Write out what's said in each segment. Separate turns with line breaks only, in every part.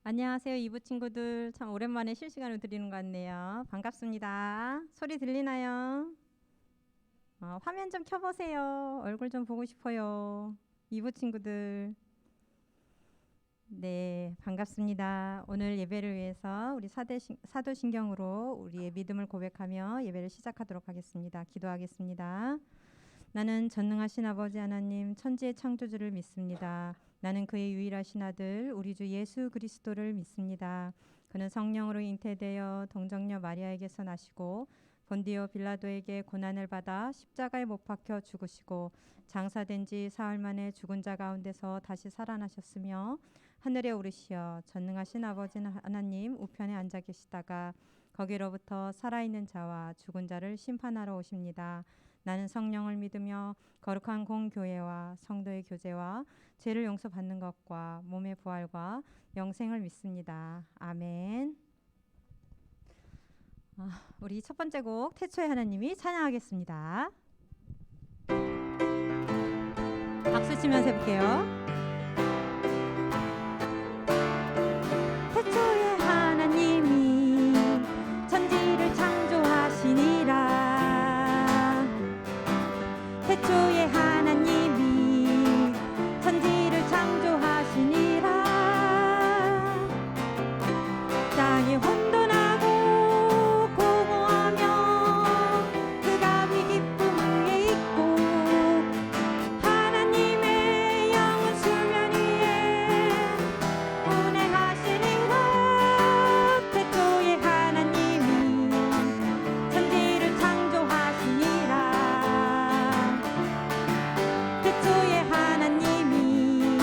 안녕하세요, 이부 친구들. 참 오랜만에 실시간으로 드리는 것 같네요. 반갑습니다. 소리 들리나요? 화면 좀 켜보세요. 얼굴 좀 보고 싶어요. 이부 친구들. 네, 반갑습니다. 오늘 예배를 위해서 우리 사도신경으로 우리의 믿음을 고백하며 예배를 시작하도록 하겠습니다. 기도하겠습니다. 나는 전능하신 아버지 하나님 천지의 창조주를 믿습니다. 나는 그의 유일하신 아들 우리 주 예수 그리스도를 믿습니다. 그는 성령으로 잉태되어 동정녀 마리아에게서 나시고 본디오 빌라도에게 고난을 받아 십자가에 못 박혀 죽으시고 장사된 지 사흘 만에 죽은 자 가운데서 다시 살아나셨으며 하늘에 오르시어 전능하신 아버지 하나님 우편에 앉아 계시다가 거기로부터 살아있는 자와 죽은 자를 심판하러 오십니다. 나는 성령을 믿으며 거룩한 공교회와 성도의 교제와 죄를 용서받는 것과 몸의 부활과 영생을 믿습니다. 아멘. 우리 첫 번째 곡 태초의 하나님이 찬양하겠습니다. 박수 치면서 해볼게요. 태초의 하나님이 천지를 창조하시니라. 태초의 하나님이 천지를 창조하시니라. 땅이 혼돈하고 공허하며 그가 위기품 위에 있고 하나님의 영은 수면 위에 운행하시니라. 태초의 하나님이 천지를 창조하시니라. 태초의 하나님이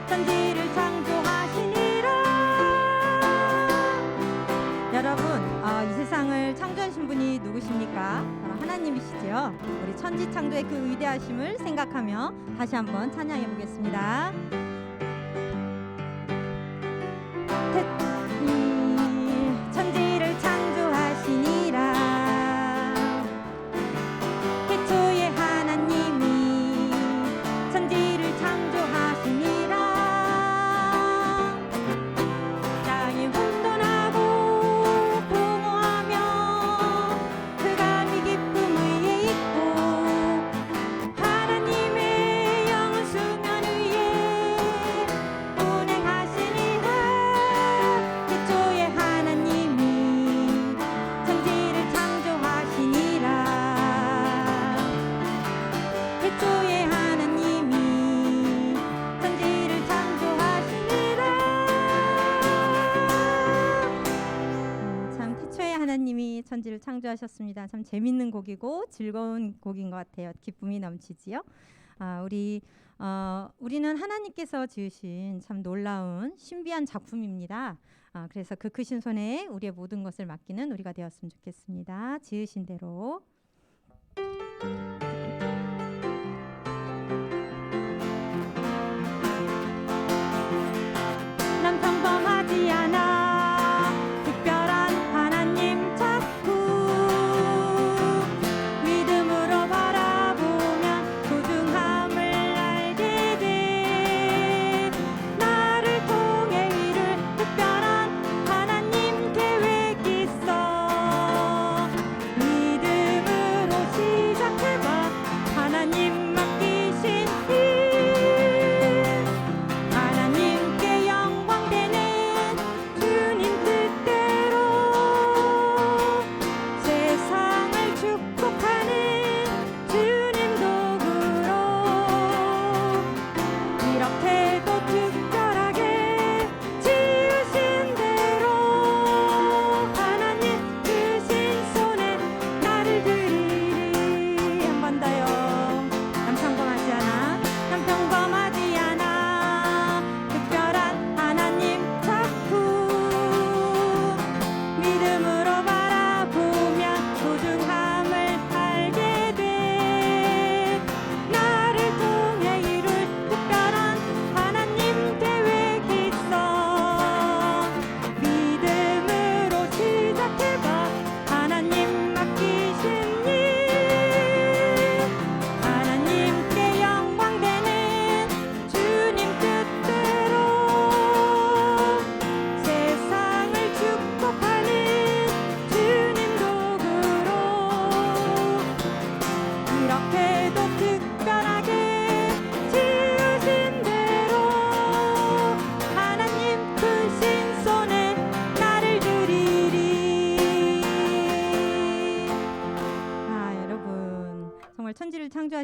천지를 창조하시니라. 여러분, 이 세상을 창조하신 분이 누구십니까? 바로 하나님이시지요. 우리 천지 창조의 그 위대하심을 생각하며 다시 한번 찬양해 보겠습니다. 천지를 창조하시니라. 태초의 하나님이 천지를 창조하시니라. 땅이 혼돈하고 공허하며 그가 위기품 위에 있고 하나님의 영은 수면 위에 운행하시니라. 태초의 하나님이 천지를 창조하시니라. 태초의 하나님이 천지를 창조하시니라. 참 태초의 하나님이 천지를 창조하셨습니다. 참 재밌는 곡이고 즐거운 곡인 것 같아요. 기쁨이 넘치지요. 우리는 하나님께서 지으신 참 놀라운 신비한 작품입니다. 그래서 그 크신 손에 우리의 모든 것을 맡기는 우리가 되었으면 좋겠습니다. 지으신 대로. 난 평범하지 않아 특별한 하나님 작품 믿음으로 바라보면 소중함을 알게 돼. 나를 통해 이룰 특별한 하나님 계획 있어. 믿음으로 시작해봐. 하나님 맡기신 일 하나님께 영광 되는 주님 뜻대로 세상을 축복하는 주님 도구로 이렇게도 특별하게 지으신 대로 하나님 주신 손에 나를 드리리. 한 번 더요. 난 평범하지 않아. 난 평범하지 않아. 특별한 하나님 작품 믿음으로 바라보면 소중함을 알게 돼. 나를 통해 이룰 특별한 하나님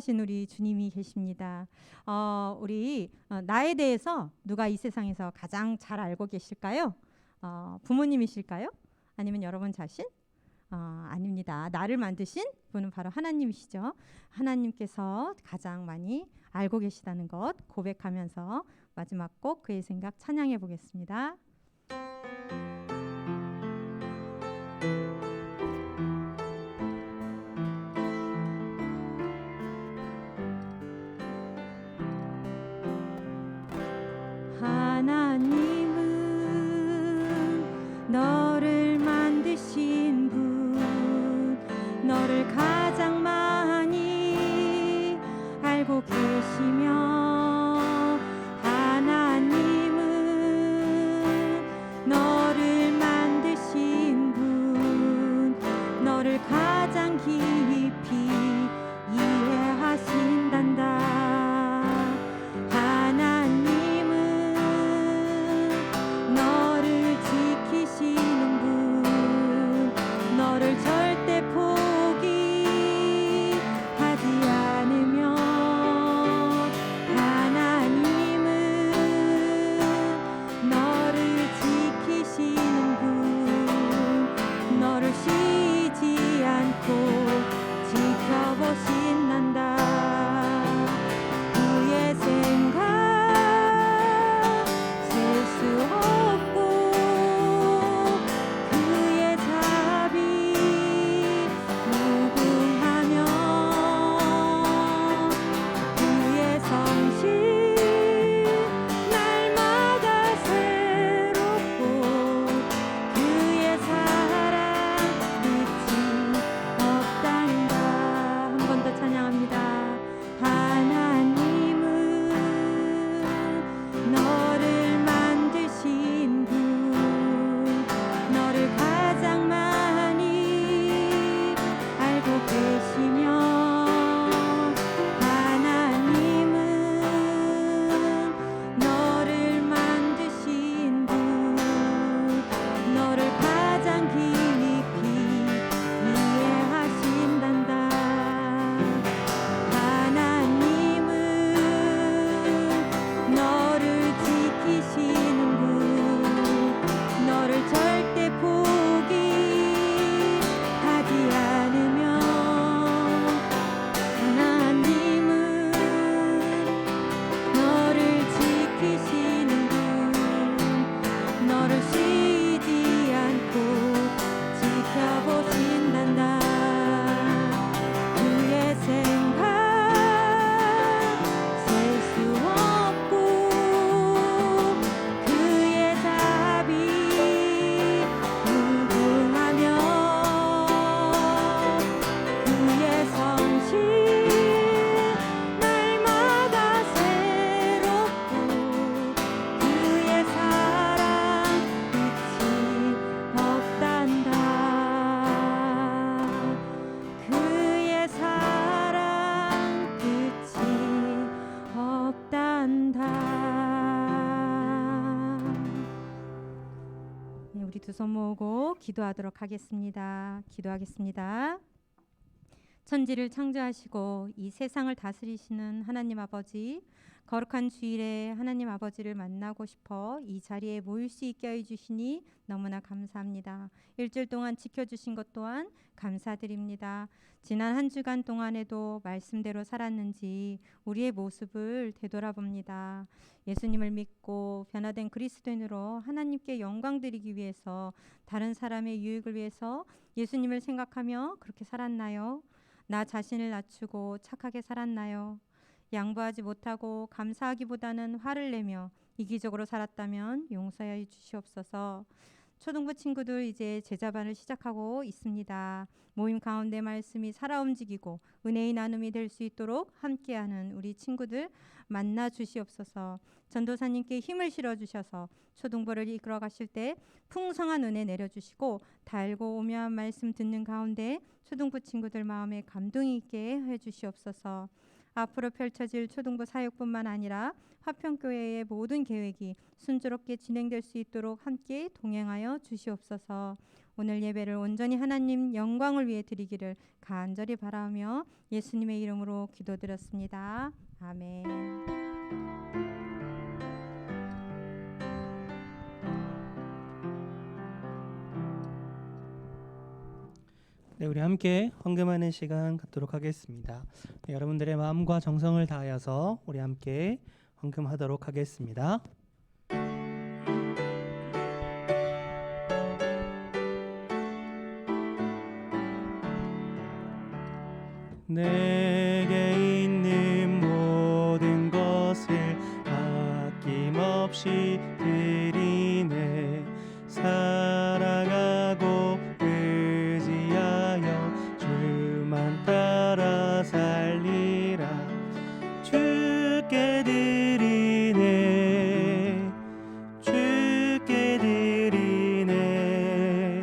사랑하신 우리 주님이 계십니다. 우리 나에 대해서 누가 이 세상에서 가장 잘 알고 계실까요? 부모님이실까요? 아니면 여러분 자신? 아닙니다. 나를 만드신 분은 바로 하나님이시죠. 하나님께서 가장 많이 알고 계시다는 것 고백하면서 마지막 곡 그의 생각 찬양해 보겠습니다. 하나님은 너를 만드신 분, 너를 가장 많이 알고 계시며, 하나님은 너를 만드신 분, 너를 가장 깊이 이해하신단다. 너를 절대 포기하지 않으며, 하나님은 너를 지키시는 분, 너를 쉬지 않고 지켜보신단다. 그의 생각 셀 수 없고 우리 두 손 모으고 기도하도록 하겠습니다. 기도하겠습니다. 천지를 창조하시고 이 세상을 다스리시는 하나님 아버지, 거룩한 주일에 하나님 아버지를 만나고 싶어 이 자리에 모일 수 있게 해주시니 너무나 감사합니다. 일주일 동안 지켜주신 것 또한 감사드립니다. 지난 한 주간 동안에도 말씀대로 살았는지 우리의 모습을 되돌아봅니다. 예수님을 믿고 변화된 그리스도인으로 하나님께 영광 드리기 위해서, 다른 사람의 유익을 위해서 예수님을 생각하며 그렇게 살았나요? 나 자신을 낮추고 착하게 살았나요? 양보하지 못하고 감사하기보다는 화를 내며 이기적으로 살았다면 용서해 주시옵소서. 초등부 친구들 이제 제자반을 시작하고 있습니다. 모임 가운데 말씀이 살아 움직이고 은혜의 나눔이 될 수 있도록 함께하는 우리 친구들 만나 주시옵소서. 전도사님께 힘을 실어 주셔서 초등부를 이끌어 가실 때 풍성한 은혜 내려주시고, 달고 오묘한 말씀 듣는 가운데 초등부 친구들 마음에 감동이 있게 해주시옵소서. 앞으로 펼쳐질 초등부 사역뿐만 아니라 화평교회의 모든 계획이 순조롭게 진행될 수 있도록 함께 동행하여 주시옵소서. 오늘 예배를 온전히 하나님 영광을 위해 드리기를 간절히 바라며 예수님의 이름으로 기도드렸습니다. 아멘.
네, 우리 함께 헌금하는 시간 갖도록 하겠습니다. 네, 여러분들의 마음과 정성을 다하여서 우리 함께 헌금하도록 하겠습니다. 내게 있는 모든 것을 아낌없이 드리네. 사랑하고 의지하여 주만 따라 살리라. 주께 드리네. 주께 드리네.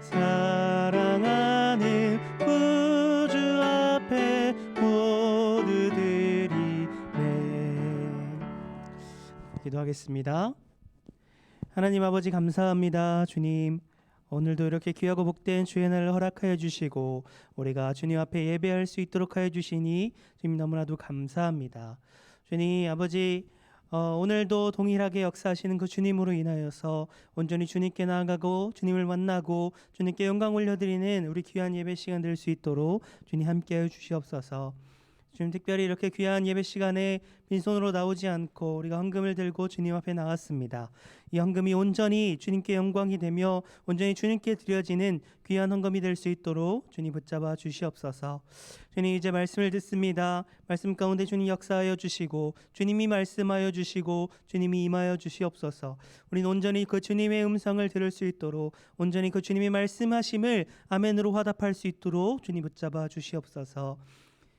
사랑하는 구주 앞에 모두 드리네. 기도하겠습니다. 하나님 아버지 감사합니다. 주님, 오늘도 이렇게 귀하고 복된 주의 날을 허락하여 주시고 우리가 주님 앞에 예배할 수 있도록 하여 주시니 주님 너무나도 감사합니다. 주님 아버지, 오늘도 동일하게 역사하시는 그 주님으로 인하여서 온전히 주님께 나아가고 주님을 만나고 주님께 영광 올려드리는 우리 귀한 예배 시간 될 수 있도록 주님 함께하여 주시옵소서. 주님, 특별히 이렇게 귀한 예배 시간에 빈손으로 나오지 않고 우리가 헌금을 들고 주님 앞에 나왔습니다. 이 헌금이 온전히 주님께 영광이 되며 온전히 주님께 드려지는 귀한 헌금이 될 수 있도록 주님 붙잡아 주시옵소서. 주님, 이제 말씀을 듣습니다. 말씀 가운데 주님 역사하여 주시고 주님이 말씀하여 주시고 주님이 임하여 주시옵소서. 우리는 온전히 그 주님의 음성을 들을 수 있도록 온전히 그 주님의 말씀하심을 아멘으로 화답할 수 있도록 주님 붙잡아 주시옵소서.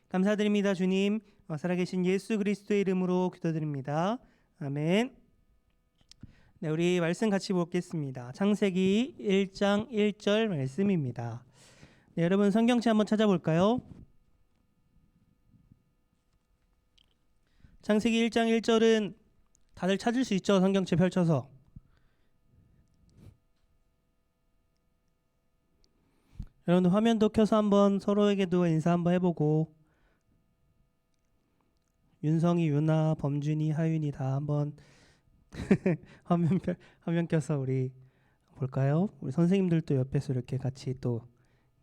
감사드립니다. 주님, 살아계신 예수 그리스도의 이름으로 기도드립니다. 아멘. 네, 우리 말씀 같이 보겠습니다. 창세기 1장 1절 말씀입니다. 네, 여러분 성경책 한번 찾아볼까요? 창세기 1장 1절은 다들 찾을 수 있죠? 성경책 펼쳐서. 여러분 화면도 켜서 한번 서로에게도 인사 한번 해보고, 윤성이, 유나, 범준이, 하윤이 다 한번 화면 켜서 우리 볼까요? 우리 선생님들도 옆에서 이렇게 같이 또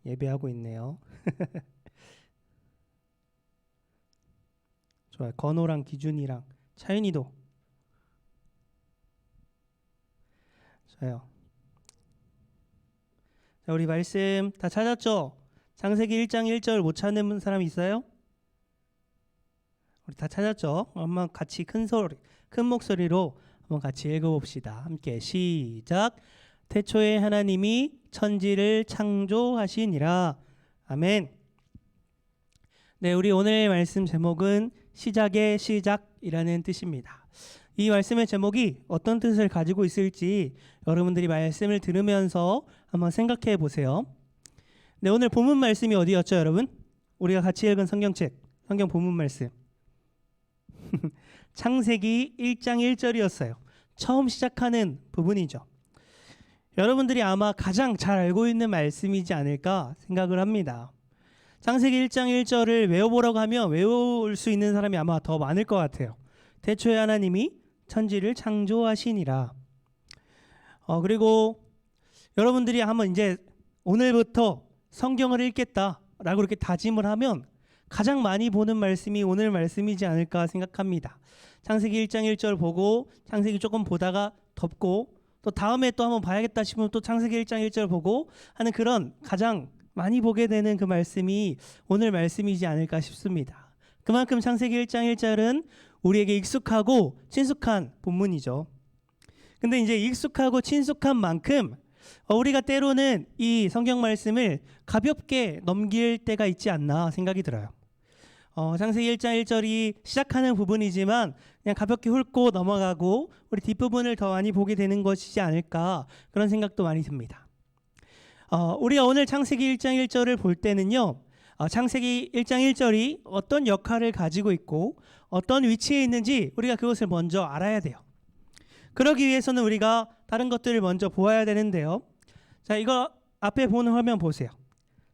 예배하고 있네요. 좋아요. 건호랑 기준이랑 차윤이도 좋아요. 자, 우리 말씀 다 찾았죠? 창세기 1장 1절 못 찾는 사람 있어요? 우리 다 찾았죠? 한번 같이 큰 목소리로 한번 같이 읽어봅시다. 함께 시작. 태초에 하나님이 천지를 창조하시니라. 아멘. 네, 우리 오늘 말씀 제목은 시작의 시작이라는 뜻입니다. 이 말씀의 제목이 어떤 뜻을 가지고 있을지 여러분들이 말씀을 들으면서 한번 생각해 보세요. 네, 오늘 본문 말씀이 어디였죠, 여러분? 우리가 같이 읽은 성경책, 성경 본문 말씀. 창세기 1장 1절이었어요. 처음 시작하는 부분이죠. 여러분들이 아마 가장 잘 알고 있는 말씀이지 않을까 생각을 합니다. 창세기 1장 1절을 외워보라고 하면 외울 수 있는 사람이 아마 더 많을 것 같아요. 태초에 하나님이 천지를 창조하시니라. 그리고 여러분들이 한번 이제 오늘부터 성경을 읽겠다라고 이렇게 다짐을 하면 가장 많이 보는 말씀이 오늘 말씀이지 않을까 생각합니다. 창세기 1장 1절 보고 창세기 조금 보다가 덮고 또 다음에 또 한번 봐야겠다 싶으면 또 창세기 1장 1절 보고 하는 그런 가장 많이 보게 되는 그 말씀이 오늘 말씀이지 않을까 싶습니다. 그만큼 창세기 1장 1절은 우리에게 익숙하고 친숙한 본문이죠. 근데 이제 익숙하고 친숙한 만큼 우리가 때로는 이 성경 말씀을 가볍게 넘길 때가 있지 않나 생각이 들어요. 창세기 1장 1절이 시작하는 부분이지만 그냥 가볍게 훑고 넘어가고 우리 뒷부분을 더 많이 보게 되는 것이지 않을까 그런 생각도 많이 듭니다. 우리가 오늘 창세기 1장 1절을 볼 때는요, 창세기 1장 1절이 어떤 역할을 가지고 있고 어떤 위치에 있는지 우리가 그것을 먼저 알아야 돼요. 그러기 위해서는 우리가 다른 것들을 먼저 보아야 되는데요. 자, 이거 앞에 보는 화면 보세요.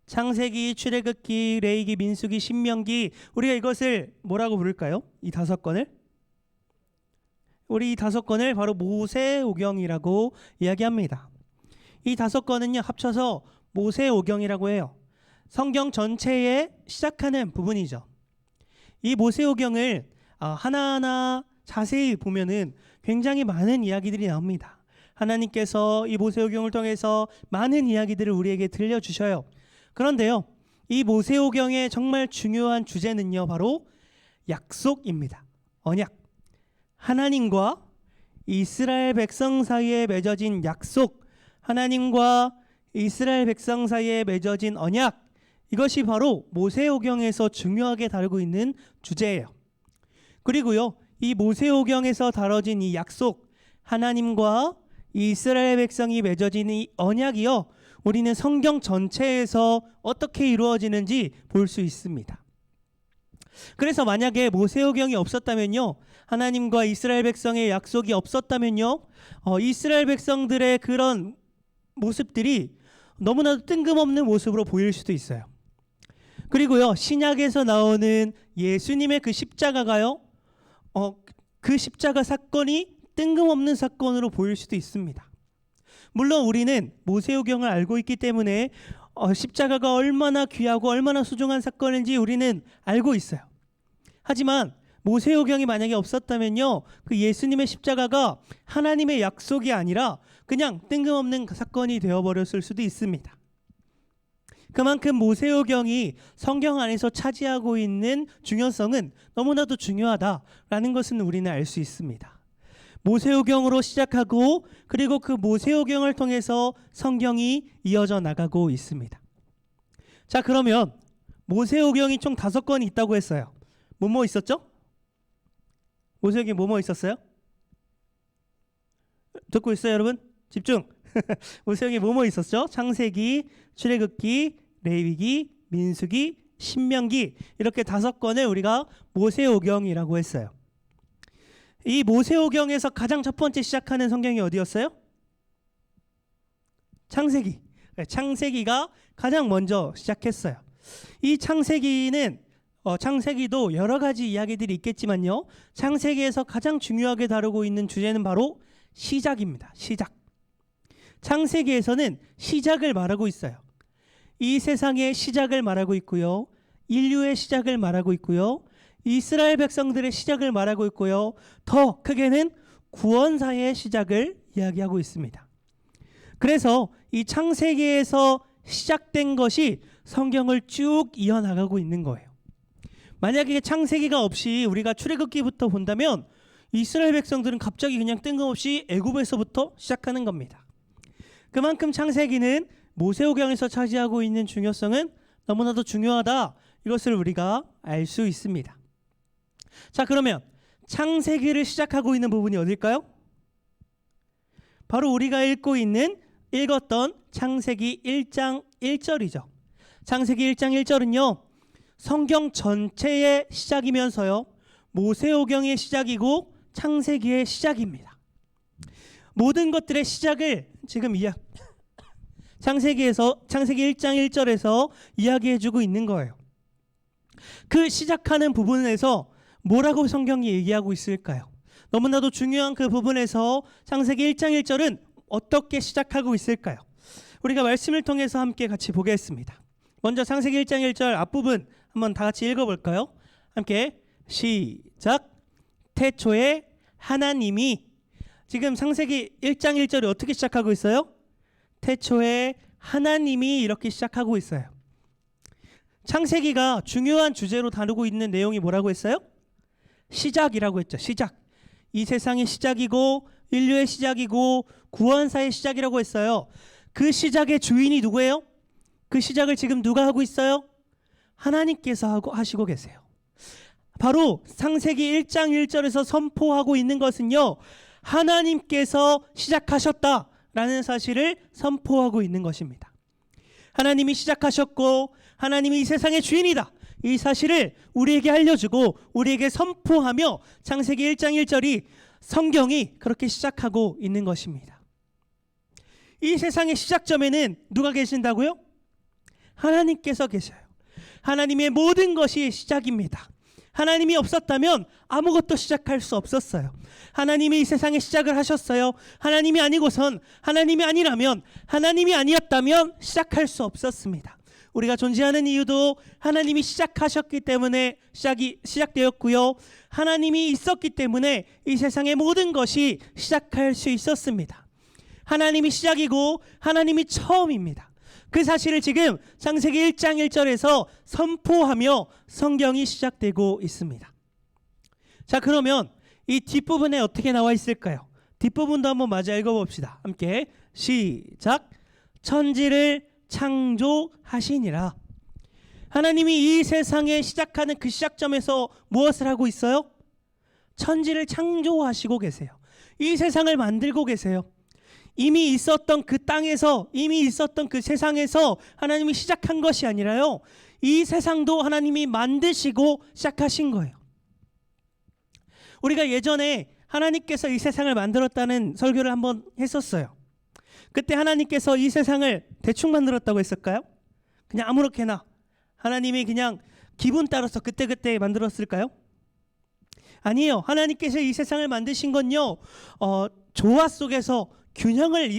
창세기, 출애굽기, 레위기, 민수기, 신명기, 우리가 이것을 뭐라고 부를까요? 이 5권을? 우리 이 5권을 바로 모세오경이라고 이야기합니다. 이 5권은요 합쳐서 모세오경이라고 해요. 성경 전체에 시작하는 부분이죠. 이 모세오경을 하나하나 자세히 보면은 굉장히 많은 이야기들이 나옵니다. 하나님께서 이 모세오경을 통해서 많은 이야기들을 우리에게 들려주셔요. 그런데요, 이 모세오경의 정말 중요한 주제는요 바로 약속입니다. 언약. 하나님과 이스라엘 백성 사이에 맺어진 약속, 하나님과 이스라엘 백성 사이에 맺어진 언약, 이것이 바로 모세오경에서 중요하게 다루고 있는 주제예요. 그리고요, 이 모세오경에서 다뤄진 이 약속, 하나님과 이스라엘 백성이 맺어진 이 언약이요, 우리는 성경 전체에서 어떻게 이루어지는지 볼 수 있습니다. 그래서 만약에 모세오경이 없었다면요, 하나님과 이스라엘 백성의 약속이 없었다면요, 이스라엘 백성들의 그런 모습들이 너무나도 뜬금없는 모습으로 보일 수도 있어요. 그리고요, 신약에서 나오는 예수님의 그 십자가가요, 그 십자가 사건이 뜬금없는 사건으로 보일 수도 있습니다. 물론 우리는 모세오경을 알고 있기 때문에 십자가가 얼마나 귀하고 얼마나 소중한 사건인지 우리는 알고 있어요. 하지만 모세오경이 만약에 없었다면요, 그 예수님의 십자가가 하나님의 약속이 아니라 그냥 뜬금없는 사건이 되어버렸을 수도 있습니다. 그만큼 모세오경이 성경 안에서 차지하고 있는 중요성은 너무나도 중요하다라는 것은 우리는 알 수 있습니다. 모세오경으로 시작하고 그리고 그 모세오경을 통해서 성경이 이어져 나가고 있습니다. 자, 그러면 모세오경이 총 5건이 있다고 했어요. 뭐뭐 있었죠? 모세오경이 뭐뭐 있었어요? 듣고 있어요, 여러분? 집중. 모세오경이 뭐뭐 있었죠? 창세기, 출애굽기, 레위기, 민수기, 신명기, 이렇게 5건을 우리가 모세오경이라고 했어요. 이 모세오경에서 가장 첫 번째 시작하는 성경이 어디였어요? 창세기. 창세기가 가장 먼저 시작했어요. 이 창세기도 여러 가지 이야기들이 있겠지만요, 창세기에서 가장 중요하게 다루고 있는 주제는 바로 시작입니다. 시작. 창세기에서는 시작을 말하고 있어요. 이 세상의 시작을 말하고 있고요, 인류의 시작을 말하고 있고요, 이스라엘 백성들의 시작을 말하고 있고요, 더 크게는 구원사의 시작을 이야기하고 있습니다. 그래서 이 창세기에서 시작된 것이 성경을 쭉 이어나가고 있는 거예요. 만약에 창세기가 없이 우리가 출애굽기부터 본다면 이스라엘 백성들은 갑자기 그냥 뜬금없이 애굽에서부터 시작하는 겁니다. 그만큼 창세기는 모세오경에서 차지하고 있는 중요성은 너무나도 중요하다, 이것을 우리가 알 수 있습니다. 자, 그러면 창세기를 시작하고 있는 부분이 어딜까요? 바로 우리가 읽었던 창세기 1장 1절이죠. 창세기 1장 1절은요, 성경 전체의 시작이면서요, 모세오경의 시작이고 창세기의 시작입니다. 모든 것들의 시작을 지금 창세기 1장 1절에서 이야기해주고 있는 거예요. 그 시작하는 부분에서 뭐라고 성경이 얘기하고 있을까요? 너무나도 중요한 그 부분에서 창세기 1장 1절은 어떻게 시작하고 있을까요? 우리가 말씀을 통해서 함께 같이 보겠습니다. 먼저 창세기 1장 1절 앞부분 한번 다 같이 읽어볼까요? 함께 시작. 태초에 하나님이, 지금 창세기 1장 1절이 어떻게 시작하고 있어요? 태초에 하나님이, 이렇게 시작하고 있어요. 창세기가 중요한 주제로 다루고 있는 내용이 뭐라고 했어요? 시작이라고 했죠. 시작. 이 세상의 시작이고 인류의 시작이고 구원사의 시작이라고 했어요. 그 시작의 주인이 누구예요? 그 시작을 지금 누가 하고 있어요? 하나님께서 하시고 계세요. 바로 창세기 1장 1절에서 선포하고 있는 것은요, 하나님께서 시작하셨다라는 사실을 선포하고 있는 것입니다. 하나님이 시작하셨고 하나님이 이 세상의 주인이다, 이 사실을 우리에게 알려주고 우리에게 선포하며 창세기 1장 1절이 성경이 그렇게 시작하고 있는 것입니다. 이 세상의 시작점에는 누가 계신다고요? 하나님께서 계셔요. 하나님의 모든 것이 시작입니다. 하나님이 없었다면 아무것도 시작할 수 없었어요. 하나님이 이 세상에 시작을 하셨어요. 하나님이 아니고선, 하나님이 아니라면, 하나님이 아니었다면 시작할 수 없었습니다. 우리가 존재하는 이유도 하나님이 시작하셨기 때문에 시작되었고요. 하나님이 있었기 때문에 이 세상의 모든 것이 시작할 수 있었습니다. 하나님이 시작이고 하나님이 처음입니다. 그 사실을 지금 창세기 1장 1절에서 선포하며 성경이 시작되고 있습니다. 자, 그러면 이 뒷부분에 어떻게 나와 있을까요? 뒷부분도 한번 마저 읽어봅시다. 함께 시작. 천지를 창조하시니라. 하나님이 이 세상에 시작하는 그 시작점에서 무엇을 하고 있어요? 천지를 창조하시고 계세요. 이 세상을 만들고 계세요. 이미 있었던 그 땅에서, 이미 있었던 그 세상에서 하나님이 시작한 것이 아니라요, 이 세상도 하나님이 만드시고 시작하신 거예요. 우리가 예전에 하나님께서 이 세상을 만들었다는 설교를 한번 했었어요. 그때 하나님께서 이 세상을 대충 만들었다고 했을까요? 그냥 아무렇게나 하나님이 그냥 기분 따라서 그때그때 만들었을까요? 아니에요. 하나님께서 이 세상을 만드신 건요, 조화 속에서 균형을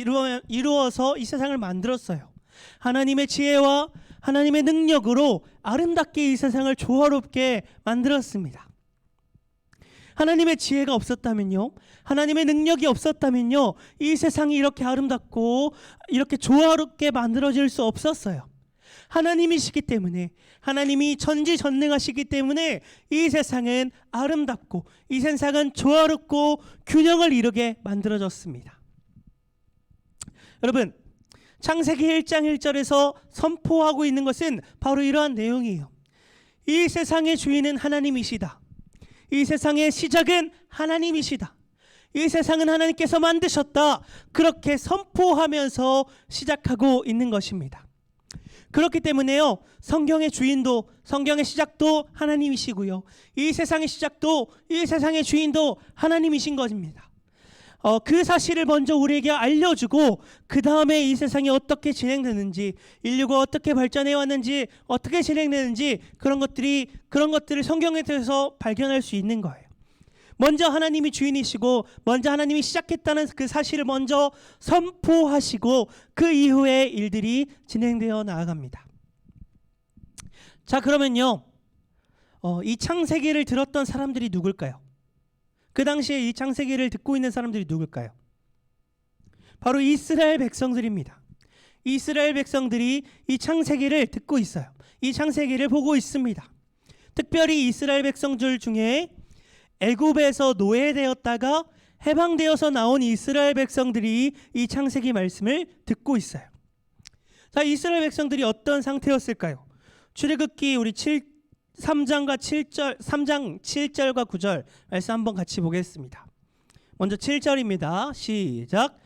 이루어서 이 세상을 만들었어요. 하나님의 지혜와 하나님의 능력으로 아름답게 이 세상을 조화롭게 만들었습니다. 하나님의 지혜가 없었다면요, 하나님의 능력이 없었다면요, 이 세상이 이렇게 아름답고 이렇게 조화롭게 만들어질 수 없었어요. 하나님이시기 때문에, 하나님이 전지전능하시기 때문에 이 세상은 아름답고 이 세상은 조화롭고 균형을 이루게 만들어졌습니다. 여러분, 창세기 1장 1절에서 선포하고 있는 것은 바로 이러한 내용이에요. 이 세상의 주인은 하나님이시다. 이 세상의 시작은 하나님이시다. 이 세상은 하나님께서 만드셨다. 그렇게 선포하면서 시작하고 있는 것입니다. 그렇기 때문에요, 성경의 주인도, 성경의 시작도 하나님이시고요, 이 세상의 시작도, 이 세상의 주인도 하나님이신 것입니다. 그 사실을 먼저 우리에게 알려주고, 그 다음에 이 세상이 어떻게 진행되는지, 인류가 어떻게 발전해 왔는지, 어떻게 진행되는지, 그런 것들을 성경에 대해서 발견할 수 있는 거예요. 먼저 하나님이 주인이시고, 먼저 하나님이 시작했다는 그 사실을 먼저 선포하시고, 그 이후에 일들이 진행되어 나아갑니다. 자, 그러면요, 이 창세기를 들었던 사람들이 누굴까요? 그 당시에 이 창세기를 듣고 있는 사람들이 누굴까요? 바로 이스라엘 백성들입니다. 이스라엘 백성들이 이 창세기를 듣고 있어요. 이 창세기를 보고 있습니다. 특별히 이스라엘 백성들 중에 애굽에서 노예되었다가 해방되어서 나온 이스라엘 백성들이 이 창세기 말씀을 듣고 있어요. 자, 이스라엘 백성들이 어떤 상태였을까요? 출애굽기 우리 3장 7절과 9절 말씀 한번 같이 보겠습니다. 먼저 7절입니다. 시작.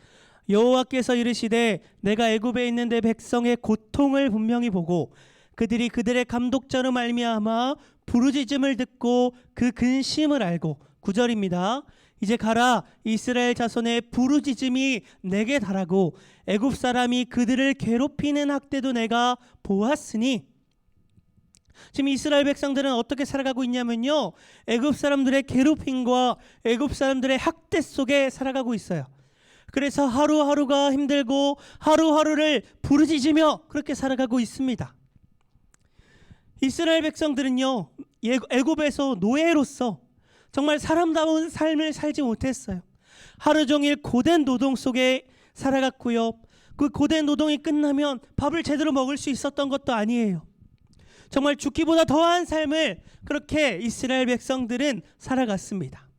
여호와께서 이르시되 내가 애굽에 있는 내 백성의 고통을 분명히 보고 그들이 그들의 감독자로 말미암아 부르짖음을 듣고 그 근심을 알고, 9절입니다. 이제 가라, 이스라엘 자손의 부르짖음이 내게 달하고 애굽 사람이 그들을 괴롭히는 학대도 내가 보았으니. 지금 이스라엘 백성들은 어떻게 살아가고 있냐면요, 애굽 사람들의 괴롭힘과 애굽 사람들의 학대 속에 살아가고 있어요. 그래서 하루하루가 힘들고 하루하루를 부르짖으며 그렇게 살아가고 있습니다. 이스라엘 백성들은요, 애굽에서 노예로서 정말 사람다운 삶을 살지 못했어요. 하루 종일 고된 노동 속에 살아갔고요, 그 고된 노동이 끝나면 밥을 제대로 먹을 수 있었던 것도 아니에요. 정말 죽기보다 더한 삶을 그렇게 이스라엘 백성들은 살아갔습니다.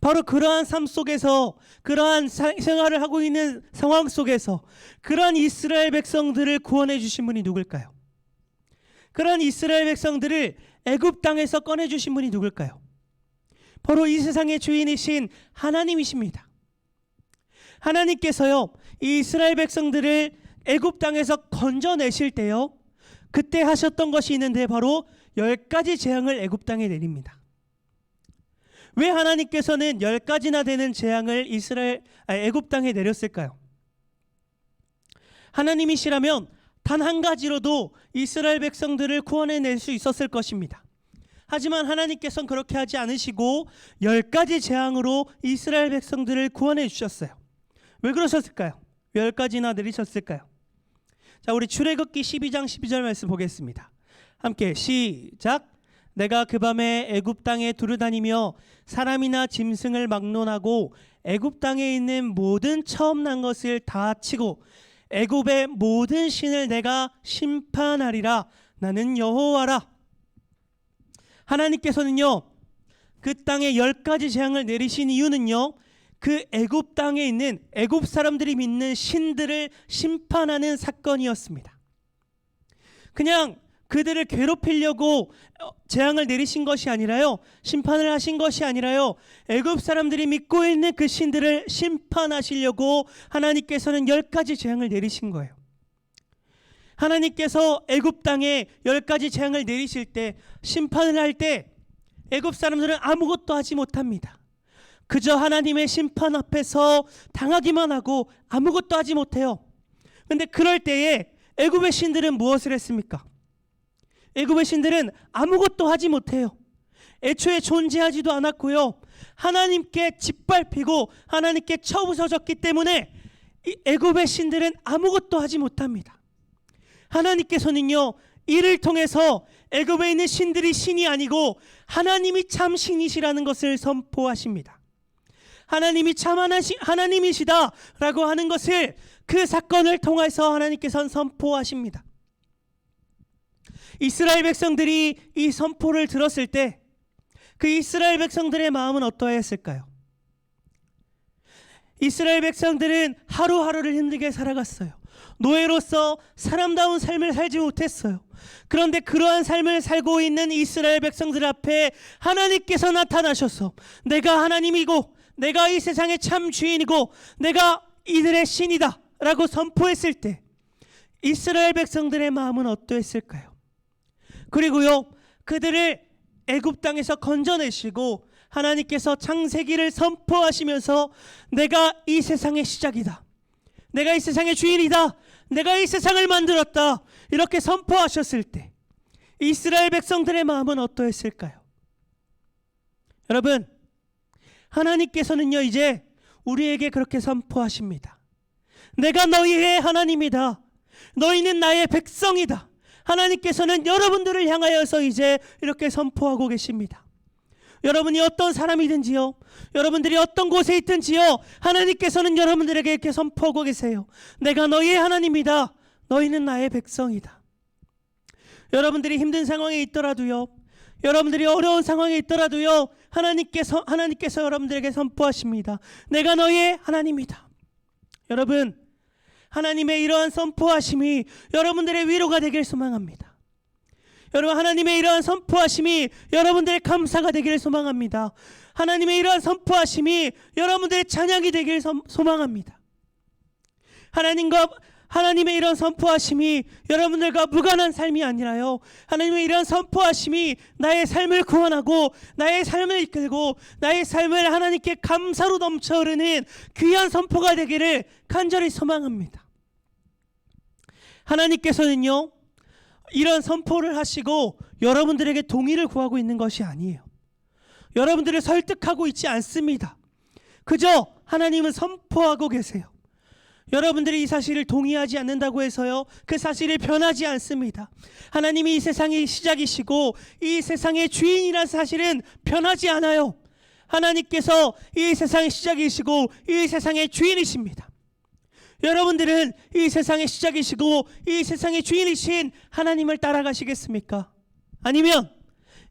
바로 그러한 삶 속에서, 그러한 생활을 하고 있는 상황 속에서 그러한 이스라엘 백성들을 구원해 주신 분이 누굴까요? 그러한 이스라엘 백성들을 애굽 땅에서 꺼내 주신 분이 누굴까요? 바로 이 세상의 주인이신 하나님이십니다. 하나님께서요, 이 이스라엘 백성들을 애굽 땅에서 건져내실 때요, 그때 하셨던 것이 있는데 바로 10가지 재앙을 애굽 땅에 내립니다. 왜 하나님께서는 10가지나 되는 재앙을 애굽 땅에 내렸을까요? 하나님이시라면 단 한 가지로도 이스라엘 백성들을 구원해낼 수 있었을 것입니다. 하지만 하나님께서는 그렇게 하지 않으시고 10가지 재앙으로 이스라엘 백성들을 구원해 주셨어요. 왜 그러셨을까요? 왜 10가지나 내리셨을까요? 자, 우리 출애굽기 12장 12절 말씀 보겠습니다. 함께 시작. 내가 그 밤에 애굽 땅에 두루다니며 사람이나 짐승을 막론하고 애굽 땅에 있는 모든 처음 난 것을 다 치고 애굽의 모든 신을 내가 심판하리라. 나는 여호와라. 하나님께서는요, 그 땅에 10가지 재앙을 내리신 이유는요, 그 애굽 땅에 있는 애굽 사람들이 믿는 신들을 심판하는 사건이었습니다. 그냥 그들을 괴롭히려고 재앙을 내리신 것이 아니라요, 심판을 하신 것이 아니라요, 애굽 사람들이 믿고 있는 그 신들을 심판하시려고 하나님께서는 10가지 재앙을 내리신 거예요. 하나님께서 애굽 땅에 10가지 재앙을 내리실 때, 심판을 할 때 애굽 사람들은 아무것도 하지 못합니다. 그저 하나님의 심판 앞에서 당하기만 하고 아무것도 하지 못해요. 그런데 그럴 때에 애굽의 신들은 무엇을 했습니까? 애굽의 신들은 아무것도 하지 못해요. 애초에 존재하지도 않았고요, 하나님께 짓밟히고 하나님께 쳐부서졌기 때문에 이 애굽의 신들은 아무것도 하지 못합니다. 하나님께서는요, 이를 통해서 애굽에 있는 신들이 신이 아니고 하나님이 참 신이시라는 것을 선포하십니다. 하나님이 참 하나님이시다라고 하는 것을 그 사건을 통해서 하나님께서는 선포하십니다. 이스라엘 백성들이 이 선포를 들었을 때 그 이스라엘 백성들의 마음은 어떠했을까요? 이스라엘 백성들은 하루하루를 힘들게 살아갔어요. 노예로서 사람다운 삶을 살지 못했어요. 그런데 그러한 삶을 살고 있는 이스라엘 백성들 앞에 하나님께서 나타나셔서 내가 하나님이고 내가 이 세상의 참 주인이고 내가 이들의 신이다 라고 선포했을 때 이스라엘 백성들의 마음은 어떠했을까요? 그리고요, 그들을 애굽 땅에서 건져내시고 하나님께서 창세기를 선포하시면서 내가 이 세상의 시작이다, 내가 이 세상의 주인이다, 내가 이 세상을 만들었다, 이렇게 선포하셨을 때 이스라엘 백성들의 마음은 어떠했을까요? 여러분, 하나님께서는요, 이제 우리에게 그렇게 선포하십니다. 내가 너희의 하나님이다, 너희는 나의 백성이다. 하나님께서는 여러분들을 향하여서 이제 이렇게 선포하고 계십니다. 여러분이 어떤 사람이든지요, 여러분들이 어떤 곳에 있든지요, 하나님께서는 여러분들에게 이렇게 선포하고 계세요. 내가 너희의 하나님이다, 너희는 나의 백성이다. 여러분들이 힘든 상황에 있더라도요, 여러분들이 어려운 상황에 있더라도요, 하나님께서 여러분들에게 선포하십니다. 내가 너희의 하나님이다. 여러분, 하나님의 이러한 선포하심이 여러분들의 위로가 되길 소망합니다. 여러분, 하나님의 이러한 선포하심이 여러분들의 감사가 되기를 소망합니다. 하나님의 이러한 선포하심이 여러분들의 찬양이 되기를 소망합니다. 하나님의 이런 선포하심이 여러분들과 무관한 삶이 아니라요, 하나님의 이런 선포하심이 나의 삶을 구원하고 나의 삶을 이끌고 나의 삶을 하나님께 감사로 넘쳐 흐르는 귀한 선포가 되기를 간절히 소망합니다. 하나님께서는요, 이런 선포를 하시고 여러분들에게 동의를 구하고 있는 것이 아니에요. 여러분들을 설득하고 있지 않습니다. 그저 하나님은 선포하고 계세요. 여러분들이 이 사실을 동의하지 않는다고 해서요, 그 사실이 변하지 않습니다. 하나님이 이 세상의 시작이시고 이 세상의 주인이라는 사실은 변하지 않아요. 하나님께서 이 세상의 시작이시고 이 세상의 주인이십니다. 여러분들은 이 세상의 시작이시고 이 세상의 주인이신 하나님을 따라가시겠습니까? 아니면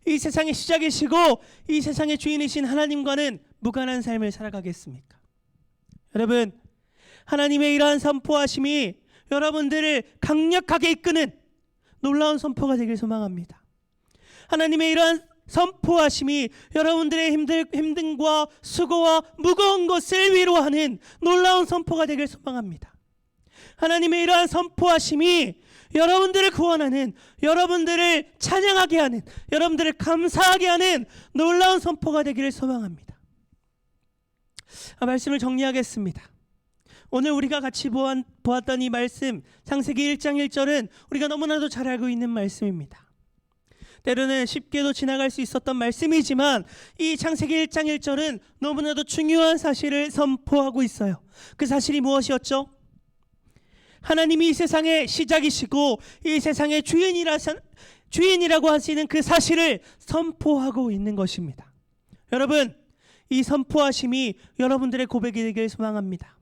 이 세상의 시작이시고 이 세상의 주인이신 하나님과는 무관한 삶을 살아가겠습니까? 여러분, 하나님의 이러한 선포하심이 여러분들을 강력하게 이끄는 놀라운 선포가 되길 소망합니다. 하나님의 이러한 선포하심이 여러분들의 힘듦과 수고와 무거운 것을 위로하는 놀라운 선포가 되길 소망합니다. 하나님의 이러한 선포하심이 여러분들을 구원하는, 여러분들을 찬양하게 하는, 여러분들을 감사하게 하는 놀라운 선포가 되기를 소망합니다. 말씀을 정리하겠습니다. 오늘 우리가 같이 보았던 이 말씀 창세기 1장 1절은 우리가 너무나도 잘 알고 있는 말씀입니다. 때로는 쉽게도 지나갈 수 있었던 말씀이지만 이 창세기 1장 1절은 너무나도 중요한 사실을 선포하고 있어요. 그 사실이 무엇이었죠? 하나님이 이 세상의 시작이시고 이 세상의 주인이라고 하시는 그 사실을 선포하고 있는 것입니다. 여러분, 이 선포하심이 여러분들의 고백이 되길 소망합니다.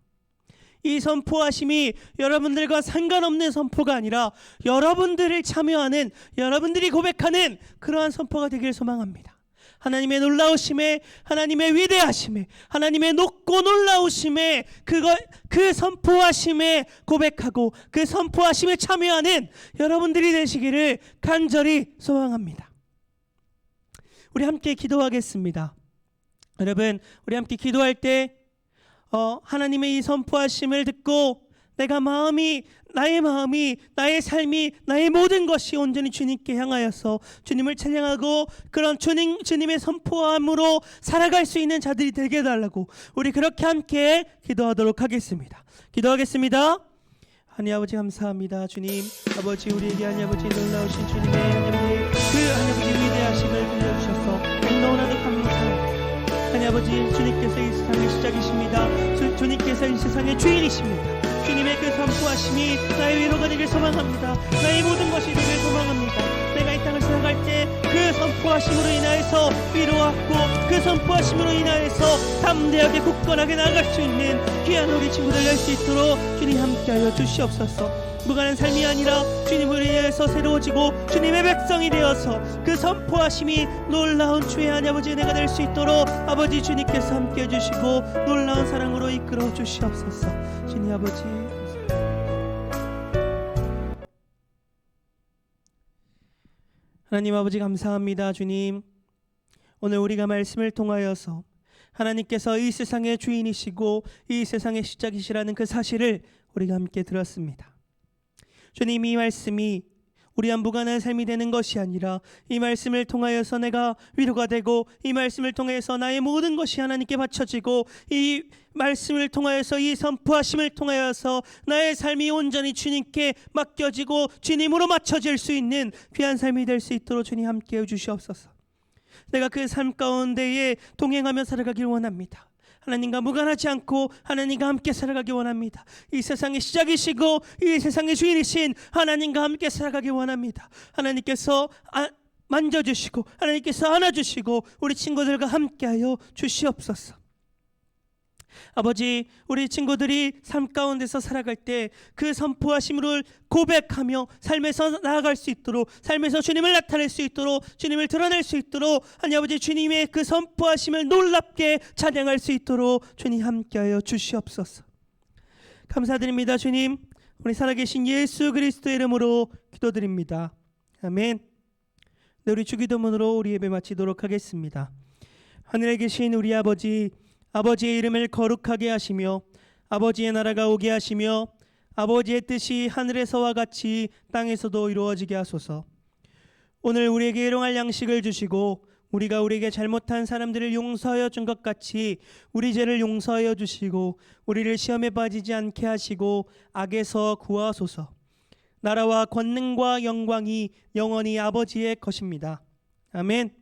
이 선포하심이 여러분들과 상관없는 선포가 아니라 여러분들을 참여하는, 여러분들이 고백하는 그러한 선포가 되길 소망합니다. 하나님의 놀라우심에, 하나님의 위대하심에, 하나님의 높고 놀라우심에 그 선포하심에 고백하고 그 선포하심에 참여하는 여러분들이 되시기를 간절히 소망합니다. 우리 함께 기도하겠습니다. 여러분, 우리 함께 기도할 때 하나님의 이 선포하심을 듣고 나의 마음이, 나의 삶이, 나의 모든 것이 온전히 주님께 향하여서 주님을 찬양하고 그런 주님의 선포함으로 살아갈 수 있는 자들이 되게 해달라고 우리 그렇게 함께 기도하도록 하겠습니다. 기도하겠습니다. 하나님 아버지 감사합니다. 주님 아버지, 우리에게 하나님 아버지 놀라우신 주님의 하나님 아버지 위대하심을 들려주셔서 너무나도 감사합니다. 하나님 아버지, 주님께서 이 세상의 시작이십니다. 주님께서 이 세상의 주인이십니다. 주님의 그 선포하심이 나의 위로가 되길 소망합니다. 나의 모든 것이 되길 소망합니다. 내가 이 땅을 살아갈 때 그 선포하심으로 인하여서 위로받고 그 선포하심으로 인하여서 담대하게 굳건하게 나아갈 수 있는 귀한 우리 친구들 될 수 있도록 주님 함께하여 주시옵소서. 무관한 삶이 아니라 주님을 위해서 새로워지고 주님의 백성이 되어서 그 선포하심이 놀라운 주의 아버지 은혜가 될 수 있도록 아버지 주님께서 함께해 주시고 놀라운 사랑으로 이끌어 주시옵소서. 주님 아버지 하나님 아버지 감사합니다. 주님, 오늘 우리가 말씀을 통하여서 하나님께서 이 세상의 주인이시고 이 세상의 시작이시라는 그 사실을 우리가 함께 들었습니다. 주님, 이 말씀이 우리와 무관한 삶이 되는 것이 아니라 이 말씀을 통하여서 내가 위로가 되고 이 말씀을 통해서 나의 모든 것이 하나님께 바쳐지고 이 말씀을 통하여서 이 선포하심을 통하여서 나의 삶이 온전히 주님께 맡겨지고 주님으로 맞춰질 수 있는 귀한 삶이 될 수 있도록 주님 함께해 주시옵소서. 내가 그 삶 가운데에 동행하며 살아가길 원합니다. 하나님과 무관하지 않고 하나님과 함께 살아가기 원합니다. 이 세상의 시작이시고 이 세상의 주인이신 하나님과 함께 살아가기 원합니다. 하나님께서 만져주시고 하나님께서 안아주시고 우리 친구들과 함께하여 주시옵소서. 아버지, 우리 친구들이 삶 가운데서 살아갈 때 그 선포하심을 고백하며 삶에서 나아갈 수 있도록, 삶에서 주님을 나타낼 수 있도록, 주님을 드러낼 수 있도록 하나님 아버지 주님의 그 선포하심을 놀랍게 찬양할 수 있도록 주님 함께하여 주시옵소서. 감사드립니다. 주님, 우리 살아계신 예수 그리스도의 이름으로 기도드립니다. 아멘. 네, 우리 주기도문으로 우리 예배 마치도록 하겠습니다. 하늘에 계신 우리 아버지, 아버지의 이름을 거룩하게 하시며 아버지의 나라가 오게 하시며 아버지의 뜻이 하늘에서와 같이 땅에서도 이루어지게 하소서. 오늘 우리에게 일용할 양식을 주시고 우리가 우리에게 잘못한 사람들을 용서하여 준 것 같이 우리 죄를 용서하여 주시고 우리를 시험에 빠지지 않게 하시고 악에서 구하소서. 나라와 권능과 영광이 영원히 아버지의 것입니다. 아멘.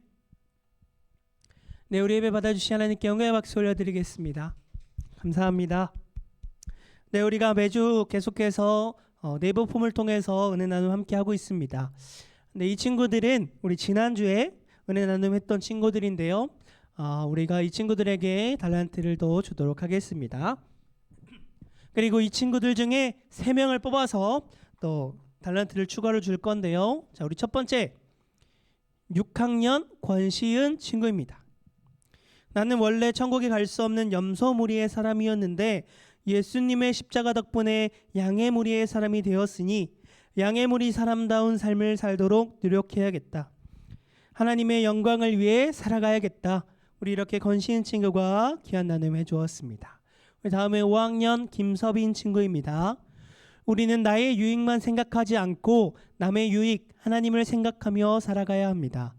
네, 우리 예배 받아주신 하나님께 영광의 박수 올려드리겠습니다. 감사합니다. 네, 우리가 매주 계속해서 네이버폼을 통해서 은혜 나눔 함께 하고 있습니다. 네, 이 친구들은 우리 지난주에 은혜 나눔 했던 친구들인데요. 우리가 이 친구들에게 달란트를 더 주도록 하겠습니다. 그리고 이 친구들 중에 3명을 뽑아서 또 달란트를 추가로 줄 건데요. 자, 우리 첫 번째 6학년 권시은 친구입니다. 나는 원래 천국에 갈 수 없는 염소 무리의 사람이었는데 예수님의 십자가 덕분에 양의 무리의 사람이 되었으니 양의 무리 사람다운 삶을 살도록 노력해야겠다. 하나님의 영광을 위해 살아가야겠다. 우리 이렇게 권시은 친구가 귀한 나눔해 주었습니다. 우리 다음에 5학년 김서빈 친구입니다. 우리는 나의 유익만 생각하지 않고 남의 유익, 하나님을 생각하며 살아가야 합니다.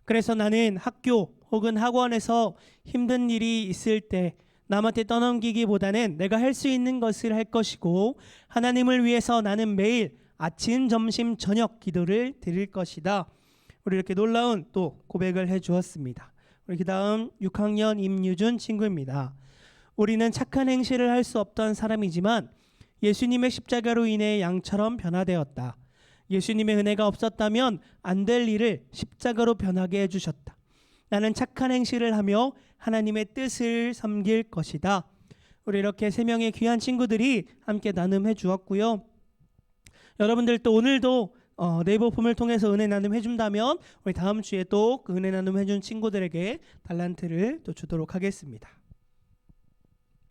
그래서 나는 학교 혹은 학원에서 힘든 일이 있을 때 남한테 떠넘기기보다는 내가 할 수 있는 것을 할 것이고 하나님을 위해서 나는 매일 아침, 점심, 저녁 기도를 드릴 것이다. 우리 이렇게 놀라운 또 고백을 해 주었습니다. 우리 그다음 6학년 임유준 친구입니다. 우리는 착한 행실을 할 수 없던 사람이지만 예수님의 십자가로 인해 양처럼 변화되었다. 예수님의 은혜가 없었다면 안 될 일을 십자가로 변하게 해주셨다. 나는 착한 행실을 하며 하나님의 뜻을 섬길 것이다. 우리 이렇게 3명의 귀한 친구들이 함께 나눔해 주었고요. 여러분들 또 오늘도 네이버 폼을 통해서 은혜 나눔 해준다면 우리 다음 주에 또 그 은혜 나눔 해준 친구들에게 달란트를 또 주도록 하겠습니다.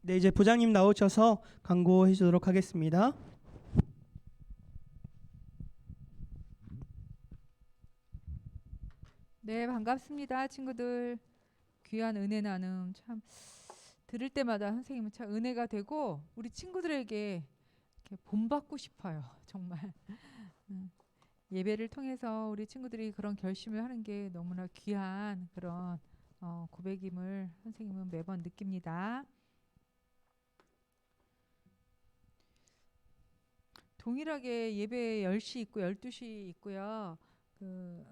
네, 이제 부장님 나오셔서 광고해 주도록 하겠습니다.
네, 반갑습니다, 친구들. 귀한 은혜 나눔 참 들을 때마다 선생님은 참 은혜가 되고 우리 친구들에게 이렇게 본받고 싶어요. 정말 예배를 통해서 우리 친구들이 그런 결심을 하는 게 너무나 귀한 그런 고백임을 선생님은 매번 느낍니다. 동일하게 예배 10시 있고 12시 있고요. 그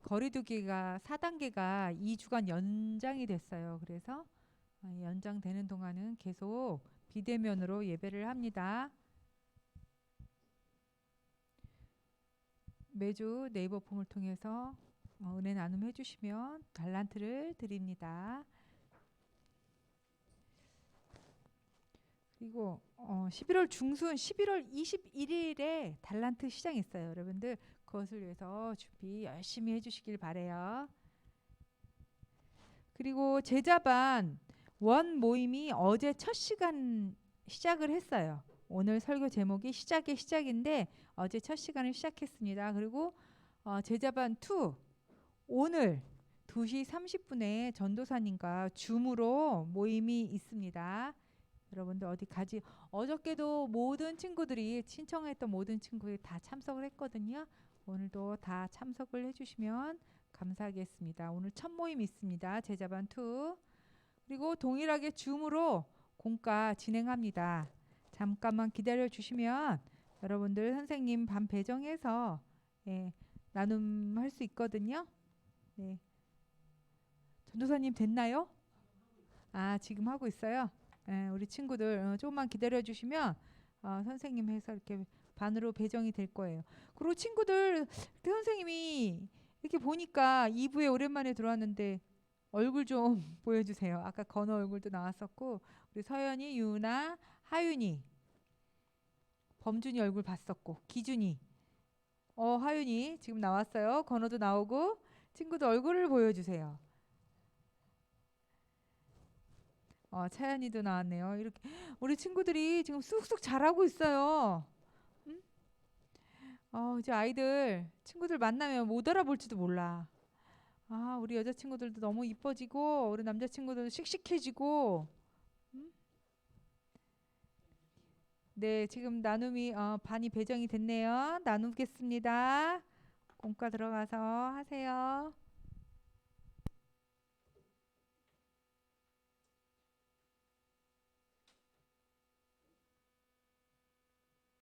거리두기가 4단계가 2주간 연장이 됐어요. 그래서 연장되는 동안은 계속 비대면으로 예배를 합니다. 매주 네이버 폼을 통해서 은혜 나눔해 주시면 달란트를 드립니다. 그리고 11월 중순 11월 21일에 달란트 시장이 있어요. 여러분들 그것을 위해서 준비 열심히 해주시길 바래요. 그리고 제자반 원 모임이 어제 첫 시간 시작을 했어요. 오늘 설교 제목이 시작의 시작인데 어제 첫 시간을 시작했습니다. 그리고 제자반 2 오늘 2시 30분에 전도사님과 줌으로 모임이 있습니다. 여러분들 어디 가지 어저께도 모든 친구들이 신청했던 모든 친구들이 다 참석을 했거든요. 오늘도 다 참석을 해주시면 감사하겠습니다. 오늘 첫 모임 있습니다. 제자반 2 그리고 동일하게 줌으로 공과 진행합니다. 잠깐만 기다려 주시면 여러분들 선생님 반 배정해서 나눔할 수 있거든요. 네. 전도사님 됐나요? 아 지금 하고 있어요. 우리 친구들 조금만 기다려 주시면 선생님 해서 이렇게 반으로 배정이 될 거예요. 그리고 친구들 선생님이 이렇게 보니까 2부에 오랜만에 들어왔는데 얼굴 좀 보여주세요. 아까 건우 얼굴도 나왔었고 우리 서연이, 유나, 하윤이, 범준이 얼굴 봤었고 기준이, 하윤이 지금 나왔어요. 건우도 나오고 친구들 얼굴을 보여주세요. 차연이도 나왔네요. 이렇게 우리 친구들이 지금 쑥쑥 잘하고 있어요. 이제 아이들 친구들 만나면 못 알아볼지도 몰라. 우리 여자친구들도 너무 이뻐지고 우리 남자친구들도 씩씩해지고. 네, 지금 나눔이 반이 배정이 됐네요. 나누겠습니다. 공과 들어가서 하세요.